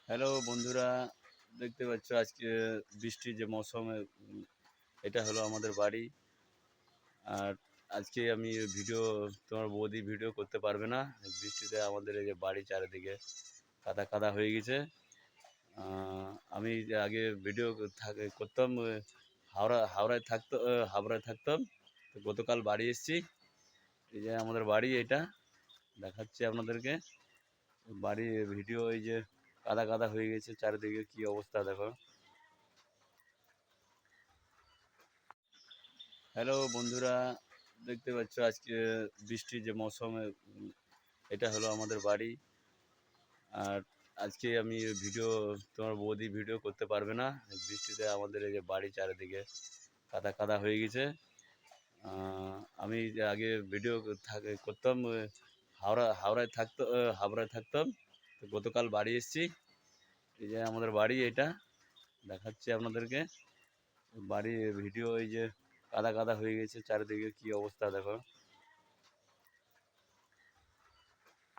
Hello বন্ধুরা, দেখতে পাচ্ছ আজকে বৃষ্টির যে মৌসুমে এটা হলো আমাদের বাড়ি। আর আজকে আমি ভিডিও, তোমার বৌদি ভিডিও করতে পারবে না। বৃষ্টিতে আমাদের এই যে বাড়ি চারিদিকে কাদা কাদা হয়ে গেছে। আমি যে আগে ভিডিও করতাম, হাওড়ায় থাকতাম। তো গতকাল বাড়ি এসেছি। এই যে আমাদের বাড়ি, এটা দেখাচ্ছি আপনাদেরকে। বাড়ি ভিডিও, এই যে কাদা কাদা হয়ে গেছে চারিদিকে, কি অবস্থা দেখো। হ্যালো বন্ধুরা, দেখতে পাচ্ছ আজকে বৃষ্টির যে মৌসুমে এটা হলো আমাদের বাড়ি। আর আজকে আমি ভিডিও, তোমার বৌদি ভিডিও করতে পারবে না। বৃষ্টিতে আমাদের এই যে বাড়ি চারিদিকে কাদা কাদা হয়ে গেছে। আমি যে আগে ভিডিও করতাম, হাওড়ায় থাকতাম। তো গতকাল বাড়ি এসেছি। এই যে আমাদের বাড়ি, এটা দেখাচ্ছি আপনাদেরকে। বাড়ি ভিডিও, এই যে কাদা কাদা হয়ে গেছে চারিদিকে, কি অবস্থা দেখো।